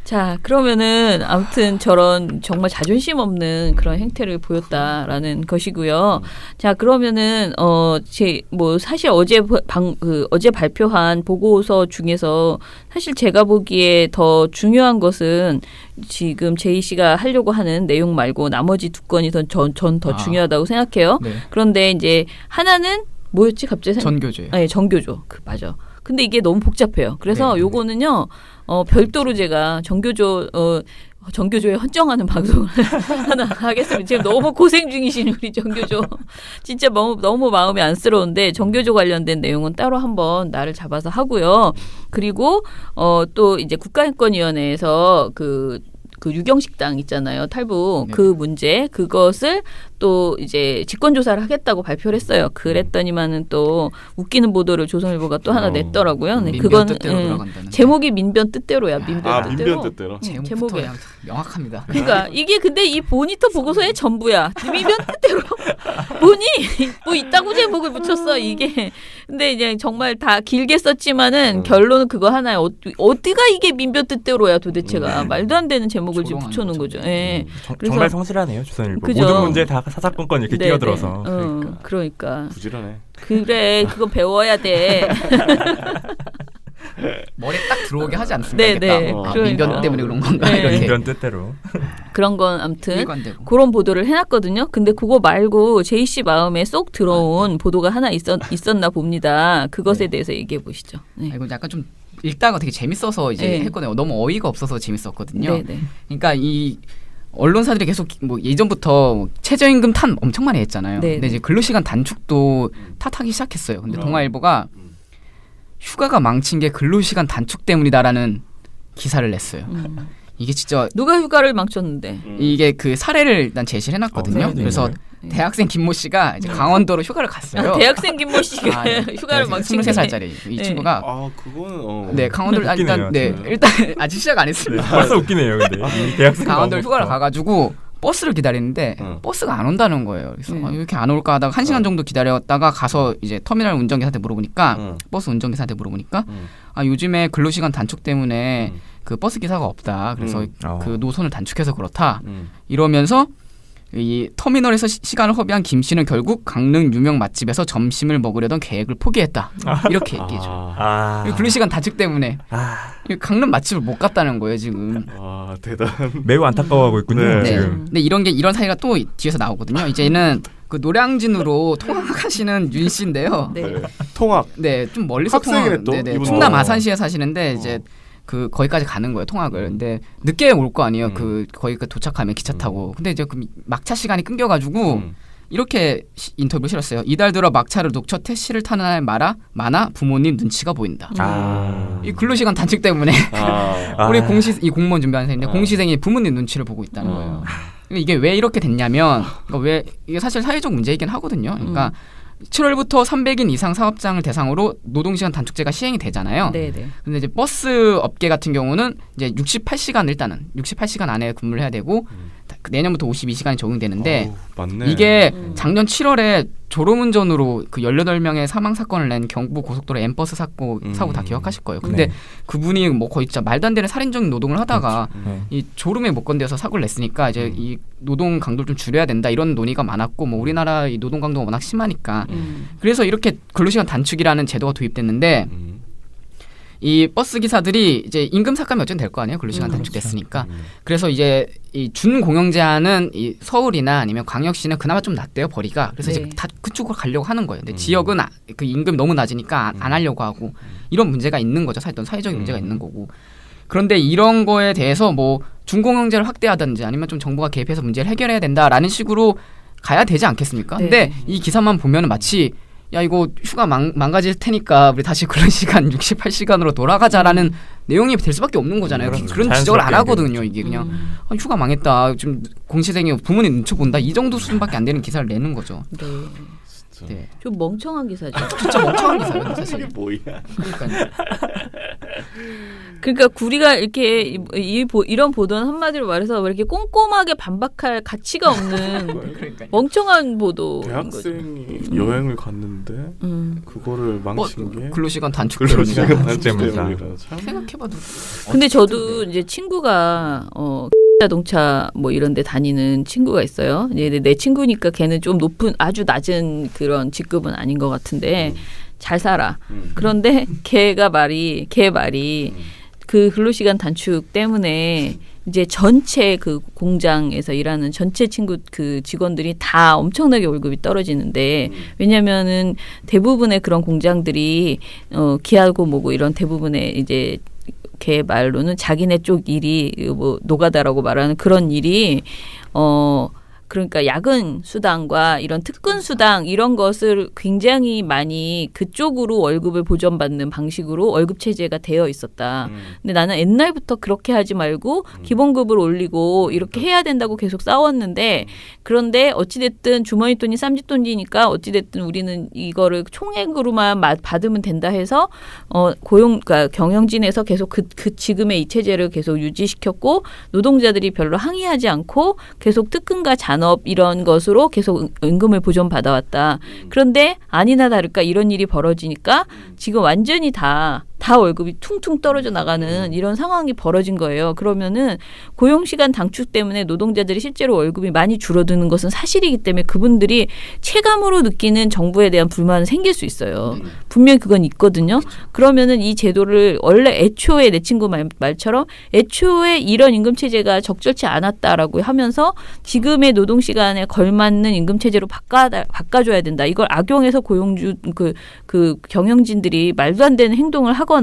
자, 그러면은 아무튼 저런 정말 자존심 없는 그런 행태를 보였다라는 것이고요. 자, 그러면은 사실 어제 발표한 보고서 중에서 사실 제가 보기에 더 중요한 것은 지금 제이 씨가 하려고 하는 내용 말고 나머지 두 건이 전 더 중요하다고 생각해요. 네. 그런데 이제 하나는 뭐였지 갑자기 전교조예요. 네, 전교조. 맞아. 근데 이게 너무 복잡해요. 그래서 요거는요, 별도로 제가 정교조에 헌정하는 방송을 하나 하겠습니다. 지금 너무 고생 중이신 우리 정교조. 진짜 너무 마음이 안쓰러운데 정교조 관련된 내용은 따로 한번 날을 잡아서 하고요. 그리고, 또 이제 국가인권위원회에서 그 유경식당 있잖아요. 탈북. 네. 그 문제, 그것을 또 이제 직권조사를 하겠다고 발표를 했어요. 그랬더니만은 또 웃기는 보도를 조선일보가 또 하나 냈더라고요. 네, 민변 뜻대로 돌아간다는. 제목이 민변 뜻대로야. 민변 뜻대로. 민변 뜻대로. 제목부터 제목이. 명확합니다. 그러니까 이게 근데 이 모니터 보고서의 전부야. 민변 뜻대로. 뭐니? 뭐 있다고 제목을 붙였어 이게. 근데 이제 정말 다 길게 썼지만은 결론은 그거 하나야. 어디가 이게 민변 뜻대로야 도대체가. 말도 안 되는 제목을 지금 붙여놓은 거죠. 예. 정말 성실하네요. 조선일보. 그죠? 모든 문제에 다 사사건건 이렇게 네, 끼어들어서. 네. 그러니까. 부지런해. 그래, 그거 배워야 돼. 머리에 딱 들어오게 하지 않습니까? 네, 이게 네. 딱. 그러니까. 민변 때문에 그런 건가? 네. 이렇게. 민변 뜻대로. 그런 건 아무튼 일관되고. 그런 보도를 해놨거든요. 근데 그거 말고 제이 씨 마음에 쏙 들어온 보도가 하나 있었나 봅니다. 그것에 대해서 얘기해 보시죠. 네. 이거 약간 좀 읽다가 되게 재밌어서 이제 네. 했거든요. 너무 어이가 없어서 재밌었거든요. 네, 네. 그러니까 이 언론사들이 계속 뭐 예전부터 최저임금 탓 엄청 많이 했잖아요. 네, 근데 이제 근로시간 단축도 탓하기 시작했어요. 근데 동아일보가 휴가가 망친 게 근로시간 단축 때문이다라는 기사를 냈어요. 이게 진짜 누가 휴가를 망쳤는데? 이게 그 사례를 일단 제시를 해놨거든요. 네, 네, 그래서 네. 대학생 김모 씨가 이제 강원도로 휴가를 갔어요. 대학생 김모 씨가 아, 네. 휴가를 망친 게 23살짜리 이 네. 친구가 아 그거는 네 강원도를 웃기네요, 일단 아직 시작 안 했습니다. 벌써 웃기네요. 근데 이 대학생 강원도를 휴가를 가가지고 버스를 기다리는데 응. 버스가 안 온다는 거예요. 그래서 왜 이렇게 안 올까 하다가 1시간 정도 기다렸다가 가서 이제 터미널 운전기사한테 물어보니까 응. 버스 운전기사한테 물어보니까 응. 아 요즘에 근로시간 단축 때문에 그 버스 기사가 없다. 그래서 그 노선을 단축해서 그렇다. 이러면서 이 터미널에서 시간을 허비한 김 씨는 결국 강릉 유명 맛집에서 점심을 먹으려던 계획을 포기했다. 이렇게 얘기해줘요. 근로시간 단축 때문에 강릉 맛집을 못 갔다는 거예요 지금. 아 대단. 매우 안타까워하고 있군요. 네. 네. 지금. 근데 이런 사례가 또 뒤에서 나오거든요. 이제는 그 노량진으로 통학하시는 윤 씨인데요. 네. 통학. 네, 좀 멀리서 학생이네, 또? 네네. 이분도. 충남 아산시에 사시는데 이제 그 거기까지 가는 거예요 통학을. 근데 늦게 올 거 아니에요. 그 거기 도착하면 기차 타고. 근데 이제 그 막차 시간이 끊겨가지고 이렇게 인터뷰를 실었어요. 이달 들어 막차를 녹쳐 택시를 타는 날 많아 부모님 눈치가 보인다. 이 근로시간 단축 때문에 우리 이 공무원 준비하는 사람인데 공시생이 부모님 눈치를 보고 있다는 거예요. 이게 왜 이렇게 됐냐면 이게 사실 사회적 문제이긴 하거든요. 그러니까 7월부터 300인 이상 사업장을 대상으로 노동시간 단축제가 시행이 되잖아요. 네네. 근데 이제 버스 업계 같은 경우는 이제 68시간 일단은 68시간 안에 근무를 해야 되고 내년부터 52시간이 적용되는데 맞네. 이게 작년 7월에 졸음운전으로 그 18명의 사망 사건을 낸 경부 고속도로 M버스 사고 다 기억하실 거예요. 근데 그분이 뭐 거의 진짜 말도 안 되는 살인적인 노동을 하다가 이 졸음에 못 건드려서 사고를 냈으니까 이제 이 노동 강도를 좀 줄여야 된다 이런 논의가 많았고 뭐 우리나라 이 노동 강도가 워낙 심하니까 그래서 이렇게 근로시간 단축이라는 제도가 도입됐는데 이 버스 기사들이 이제 임금 삭감이 어쨌든 될 거 아니에요. 근로시간 단축됐으니까. 그래서 이제 이 준공영 제한은 이 서울이나 아니면 광역시는 그나마 좀 낮대요, 벌이가. 그래서 이제 다 그쪽으로 가려고 하는 거예요. 근데 지역은 그 임금이 너무 낮으니까 안 하려고 하고 이런 문제가 있는 거죠. 사회적인 문제가 있는 거고. 그런데 이런 거에 대해서 뭐 준공영제를 확대하든지 아니면 좀 정부가 개입해서 문제를 해결해야 된다라는 식으로 가야 되지 않겠습니까? 근데 이 기사만 보면은 마치 야 이거 휴가 망가질 테니까 우리 다시 근로시간 68시간으로 돌아가자라는 내용이 될 수밖에 없는 거잖아요. 그런 지적을 안 하거든요. 이게 그냥 휴가 망했다. 좀 공시생이 부모님 눈치 본다. 이 정도 수준밖에 안 되는 기사를 내는 거죠. 네. 네. 좀 멍청한 기사죠. 진짜 멍청한 기사예요, 사실. 이게 뭐야? 그러니까 우리가 이렇게 이런 보도는 한마디로 말해서 왜 이렇게 꼼꼼하게 반박할 가치가 없는 멍청한 보도. 대학생이 여행을 갔는데 그거를 망친 게 근로시간 단축 때문이다. 생각해봐도. 근데 저도 이제 친구가 자동차 뭐 이런 데 다니는 친구가 있어요. 이제 내 친구니까 걔는 좀 아주 낮은 그런 직급은 아닌 것 같은데 잘 살아. 그런데 걔 말이 그 근로시간 단축 때문에 이제 전체 그 공장에서 일하는 전체 그 직원들이 다 엄청나게 월급이 떨어지는데 왜냐면은 대부분의 그런 공장들이 기아고 뭐고 이런 대부분의 이제 걔 말로는 자기네 쪽 일이 뭐 노가다라고 말하는 그런 일이 그러니까 야근 수당과 이런 특근 수당 이런 것을 굉장히 많이 그쪽으로 월급을 보전받는 방식으로 월급 체제가 되어 있었다. 근데 나는 옛날부터 그렇게 하지 말고 기본급을 올리고 이렇게 해야 된다고 계속 싸웠는데 그런데 어찌됐든 주머니 돈이 쌈짓돈이니까 어찌됐든 우리는 이거를 총액으로만 받으면 된다 해서 그러니까 경영진에서 계속 그 지금의 이 체제를 계속 유지시켰고 노동자들이 별로 항의하지 않고 계속 특근과 잔업 이런 것으로 계속 임금을 보전받아왔다. 그런데 아니나 다를까 이런 일이 벌어지니까 지금 완전히 다 월급이 퉁퉁 떨어져 나가는 이런 상황이 벌어진 거예요. 그러면은 고용시간 단축 때문에 노동자들이 실제로 월급이 많이 줄어드는 것은 사실이기 때문에 그분들이 체감으로 느끼는 정부에 대한 불만은 생길 수 있어요. 분명히 그건 있거든요. 그러면은 이 제도를 원래 애초에 내 친구 말처럼 애초에 이런 임금체제가 적절치 않았다라고 하면서 지금의 노동시간에 걸맞는 임금체제로 바꿔줘야 된다. 이걸 악용해서 그 경영진들이 말도 안 되는 행동을 하거나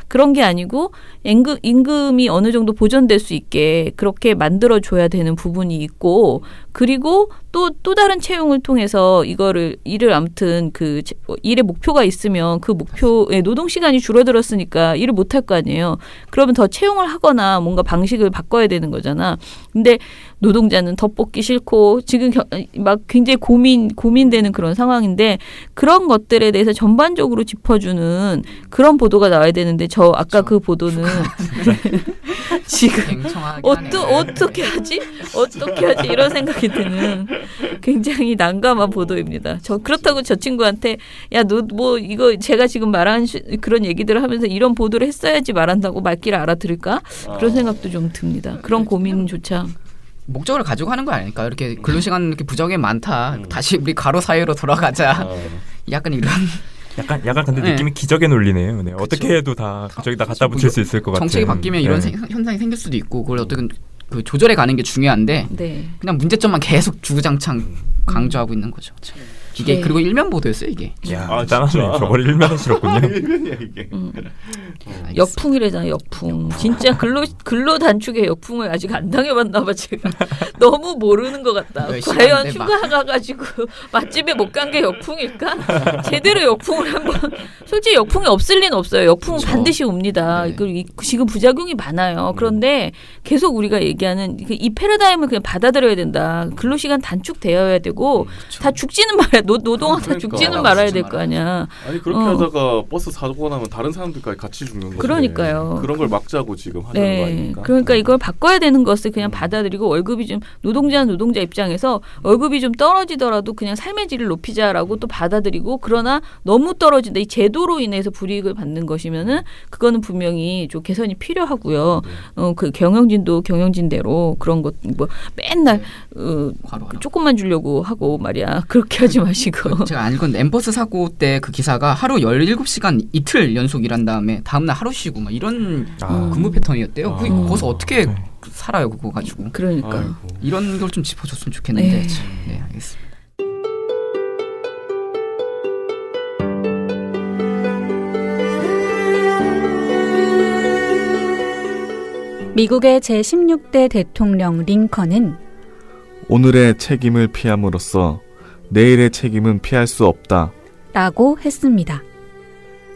그런 게 아니고 임금이 어느 정도 보전될 수 있게 그렇게 만들어줘야 되는 부분이 있고 그리고 또 다른 채용을 통해서 일을 아무튼 그 일의 목표가 있으면 그 목표에 노동시간이 줄어들었으니까 일을 못할 거 아니에요. 그러면 더 채용을 하거나 뭔가 방식을 바꿔야 되는 거잖아. 근데 노동자는 더 뽑기 싫고 지금 막 굉장히 고민되는 그런 상황인데 그런 것들에 대해서 전반적으로 짚어주는 그런 보도가 나와야 되는데 저 아까 그 보도는 지금 어떻게 하지 이런 생각이 드는 굉장히 난감한 보도입니다. 그렇다고 저 친구한테 야 너 뭐 이거 제가 지금 말한 그런 얘기들을 하면서 이런 보도를 했어야지 말한다고 말귀를 알아들을까 그런 생각도 좀 듭니다. 그런 고민조차. 목적을 가지고 하는 거 아닐까? 이렇게 근로시간 이렇게 부정이 많다. 다시 우리 가로 사회로 돌아가자. 약간 이런. 약간 근데 느낌이 기적의 논리네요. 네. 어떻게 해도 다 저기다 갖다 붙일 수 있을 것 같아요. 정책이 바뀌면 이런 현상이 생길 수도 있고 그걸 어떻게 그 조절해 가는 게 중요한데 그냥 문제점만 계속 주구장창 강조하고 있는 거죠. 이게 네. 그리고 일면 보도였어요 이게. 야, 아, 대단하네. 진짜? 저걸 일면에 실었군요. 일면이야 이게. 역풍이래잖아요. 역풍. 진짜 근로 단축의 역풍을 아직 안 당해봤나 봐 제가. 너무 모르는 것 같다. 열심히 과연 하는데 막. 휴가 가가지고 맛집에 못 간 게 역풍일까? 제대로 역풍을 한번. 솔직히 역풍이 없을 리는 없어요. 역풍은 그쵸. 반드시 옵니다. 네. 지금 부작용이 많아요. 그런데 계속 우리가 얘기하는 이 패러다임을 그냥 받아들여야 된다. 근로시간 단축되어야 되고 다 죽지는 말아야 노동하다 그러니까. 죽지는 말아야 될 거 아니야. 아니 그렇게 하다가 버스 사고 나면 다른 사람들까지 같이 죽는 거죠. 그러니까요. 그런 걸 막자고 지금 하는 거 네, 아닙니까? 그러니까 이걸 바꿔야 되는 것을 그냥 받아들이고 월급이 좀 노동자 입장에서 월급이 좀 떨어지더라도 그냥 삶의 질을 높이자라고 또 받아들이고 그러나 너무 떨어진다 이 제도로 인해서 불이익을 받는 것이면은 그거는 분명히 좀 개선이 필요하고요. 그 경영진도 경영진대로 그런 것 뭐 맨날 조금만 주려고 하고 말이야 그렇게 하지 마시고. 제가 안 읽은 엠버스 사고 때 그 기사가 하루 17시간 이틀 연속 일한 다음에 다음날 하루 쉬고 막 이런 근무 패턴이었대요. 거기서 어떻게 살아요 그거 가지고. 그러니까. 아이고. 이런 걸 좀 짚어줬으면 좋겠는데. 네. 참. 네, 알겠습니다. 미국의 제16대 대통령 링컨은 오늘의 책임을 피함으로써 내일의 책임은 피할 수 없다. 라고 했습니다.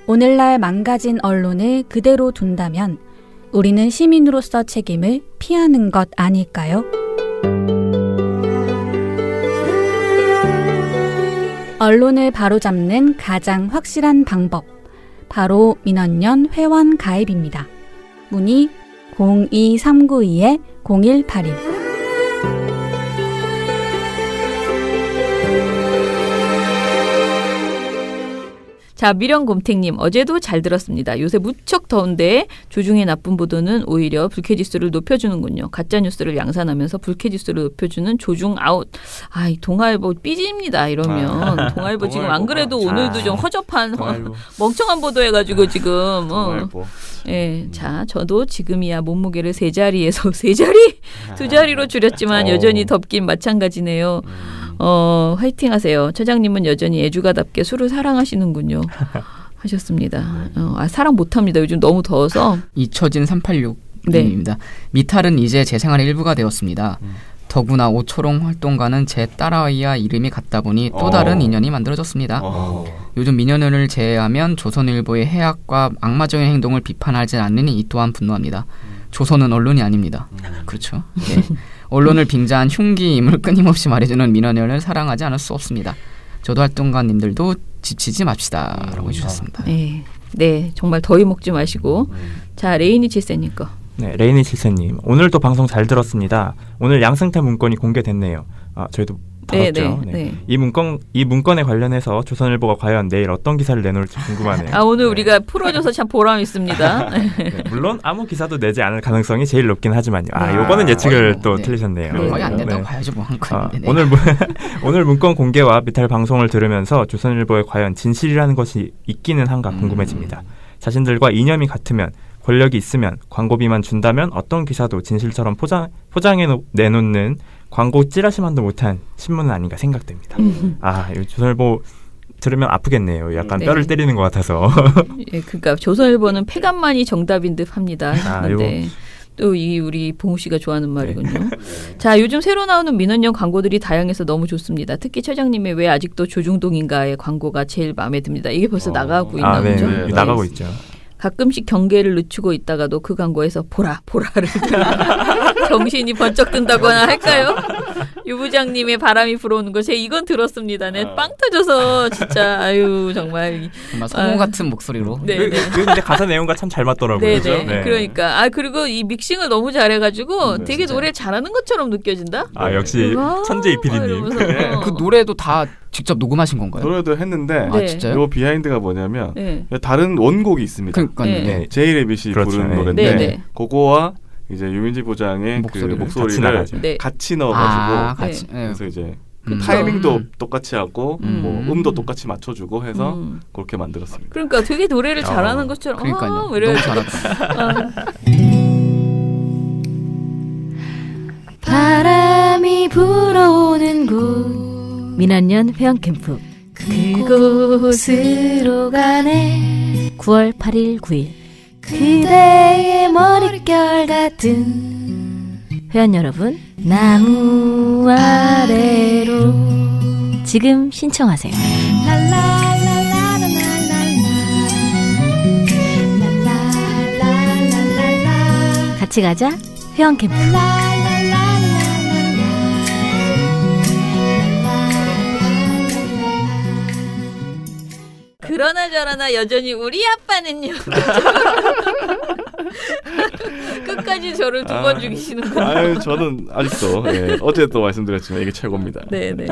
오늘날 망가진 언론을 그대로 둔다면 우리는 시민으로서 책임을 피하는 것 아닐까요? 언론을 바로잡는 가장 확실한 방법, 바로 민원연 회원 가입입니다. 문의 02392-0181. 자, 미령곰탱님 어제도 잘 들었습니다. 요새 무척 더운데 조중의 나쁜 보도는 오히려 불쾌지수를 높여주는군요. 가짜뉴스를 양산하면서 불쾌지수를 높여주는 조중 아웃. 이 동아일보 삐집니다. 이러면 동아일보 지금 안 그래도 오늘도 좀 허접한 멍청한 보도해가지고 지금 예, 자 저도 지금이야 몸무게를 3자리에서 3자리? 2자리로 줄였지만 여전히 덥긴 마찬가지네요. 화이팅 하세요. 처장님은 여전히 애주가답게 술을 사랑하시는군요. 하셨습니다. 사랑 못합니다. 요즘 너무 더워서. 이처진 386님입니다. 네. 미탈은 이제 제 생활의 일부가 되었습니다. 더구나 오초롱 활동가는 제 딸아이와 이름이 같다 보니 또 다른 인연이 만들어졌습니다. 요즘 민연연을 제외하면 조선일보의 해악과 악마적인 행동을 비판하지 않으니 이 또한 분노합니다. 조선은 언론이 아닙니다. 그렇죠. 네. 언론을 빙자한 흉기임을 끊임없이 말해주는 민원연을 사랑하지 않을 수 없습니다. 저도 활동가님들도 지치지 맙시다. 라고 해주셨습니다. 네. 네, 정말 더위 먹지 마시고. 자, 레이니 칠세님 거. 네, 레이니 칠세님. 오늘도 방송 잘 들었습니다. 오늘 양승태 문건이 공개됐네요. 저희도 받았죠. 네. 이 문건에 관련해서 조선일보가 과연 내일 어떤 기사를 내놓을지 궁금하네요. 오늘 우리가 풀어줘서 참 보람 있습니다. 네, 물론 아무 기사도 내지 않을 가능성이 제일 높긴 하지만요. 요거는 예측을 또 틀리셨네요. 거의 안 된다고 봐야죠. 뭐 한 건인데. 오늘 문건 공개와 미탈 방송을 들으면서 조선일보에 과연 진실이라는 것이 있기는 한가 궁금해집니다. 자신들과 이념이 같으면 권력이 있으면 광고비만 준다면 어떤 기사도 진실처럼 포장해 내놓는 광고 찌라시만도 못한 신문은 아닌가 생각됩니다. 이 조선일보 들으면 아프겠네요. 약간 뼈를 때리는 것 같아서. 예, 그러니까 조선일보는 폐간만이 정답인 듯 합니다. 하는데 또 우리 봉우 씨가 좋아하는 말이군요. 자, 요즘 새로 나오는 민원연 광고들이 다양해서 너무 좋습니다. 특히 처장님의 왜 아직도 조중동인가의 광고가 제일 마음에 듭니다. 이게 벌써 나가고 있나 보죠? 네, 나가고 있죠. 가끔씩 경계를 늦추고 있다가도 그 광고에서 보라를 정신이 번쩍 든다거나 할까요? 유 부장님의 바람이 불어오는 거 제가 이건 들었습니다. 네, 빵 터져서 진짜 정말 성우 같은 목소리로. 네. 근데 가사 내용과 참 잘 맞더라고요. 네, 그렇죠? 네. 그러니까 그리고 이 믹싱을 너무 잘해가지고 되게 노래 잘하는 것처럼 느껴진다. 역시 천재 이피디님. 그 노래도 다 직접 녹음하신 건가요? 노래도 했는데 진짜요? 요 비하인드가 뭐냐면 다른 원곡이 있습니다. 그러니까요. 제이레빗이 부른 노래인데 그거와 이제 유민지 부장의 목소리를 같이 넣어가지고 그래서 이제 그 타이밍도 똑같이 하고 뭐 음도 똑같이 맞춰주고 해서 그렇게 만들었습니다. 그러니까 되게 노래를 잘하는 것처럼. 그러니까요. 너무 잘한다. 바람이 불어오는 곳 민원연 회원캠프 그곳으로 가네 9월 8일 9일 그대의 머릿결 같은 회원 여러분 나무 아래로 지금 신청하세요. 같이 가자 회원 캠프. 그러나 저러나 여전히 우리 아빠는요. 끝까지 저를 두 번 죽이시는 거예요. 아유, 저는 아직도 어제도 말씀드렸지만 이게 최고입니다. 네네.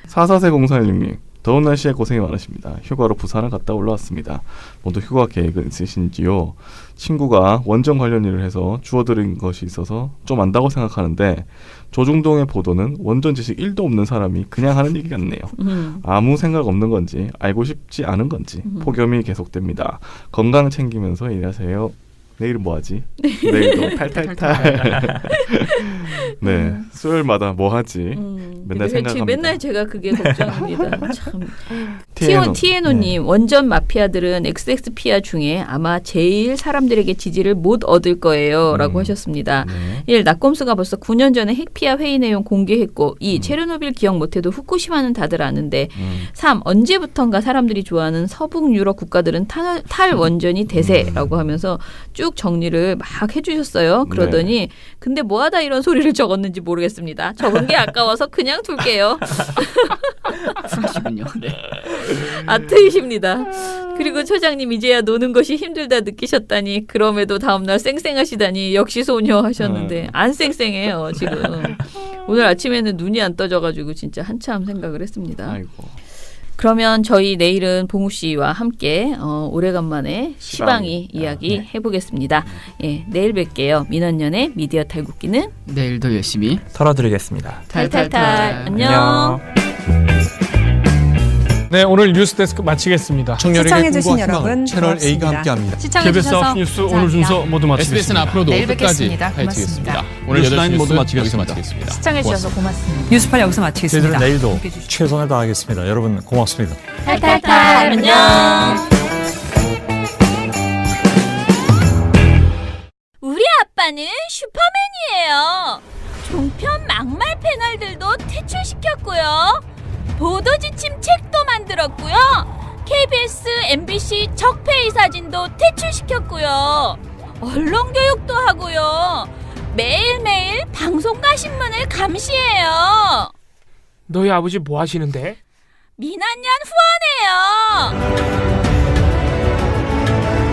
44404166님 더운 날씨에 고생이 많으십니다. 휴가로 부산을 갔다 올라왔습니다. 모두 휴가 계획은 있으신지요? 친구가 원전 관련 일을 해서 주워들은 것이 있어서 좀 안다고 생각하는데 조중동의 보도는 원전 지식 1도 없는 사람이 그냥 하는 얘기 같네요. 아무 생각 없는 건지 알고 싶지 않은 건지 폭염이 계속됩니다. 건강 챙기면서 일하세요. 내일은 뭐하지? 내일도 탈탈탈. 네, 수요일마다 뭐하지? 맨날 생각합니다. 맨날 제가 그게 걱정입니다. 참. 티에노님 원전 마피아들은 XX 피아 중에 아마 제일 사람들에게 지지를 못 얻을 거예요 라고 하셨습니다. 1. 낙검수가 벌써 9년 전에 핵피아 회의 내용 공개했고 2. 체르노빌 기억 못해도 후쿠시마는 다들 아는데 3. 언제부턴가 사람들이 좋아하는 서북 유럽 국가들은 탈원전이 대세라고 하면서 쭉 정리를 막 해주셨어요. 그러더니 근데 뭐하다 이런 소리를 적었는지 모르겠습니다. 적은 게 아까워서 그냥 둘게요. 하시군요. 네. 아트이십니다. 그리고 처장님 이제야 노는 것이 힘들다 느끼셨다니 그럼에도 다음날 쌩쌩하시다니 역시 소녀 하셨는데 안 쌩쌩해요 지금. 오늘 아침에는 눈이 안 떠져가지고 진짜 한참 생각을 했습니다. 아이고. 그러면 저희 내일은 봉우 씨와 함께 오래간만에 시방이 이야기 해보겠습니다. 예, 내일 뵐게요. 민원연의 미디어 탈곡기는 내일도 열심히 털어드리겠습니다. 탈탈탈. 안녕. 네, 오늘 뉴스데스크 마치겠습니다. 청년에게 꿈과 희망을 채널 A가 함께합니다. 시청해주셔서 뉴스 오늘 순서 모두 마치겠습니다. SBS는 앞으로도 내일 끝까지 뵙겠습니다. 파헤치겠습니다. 오늘 8시 모두 여기서 마치겠습니다. 마치겠습니다. 시청해주셔서 고맙습니다. 뉴스팔 여기서 마치겠습니다. 저희들은 내일도 최선을 다하겠습니다. 여러분 고맙습니다. 탈탈탈. 안녕. 우리 아빠는 슈퍼맨이에요. 종편 막말 패널들도 퇴출시켰고요. 보도 지침 책도 만들었고요. KBS, MBC 적폐의 사진도 퇴출시켰고요. 언론 교육도 하고요. 매일매일 방송과 신문을 감시해요. 너희 아버지 뭐 하시는데? 민원연 후원해요.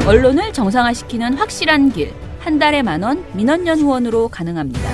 언론을 정상화시키는 확실한 길. 한 달에 10,000원 민원연 후원으로 가능합니다.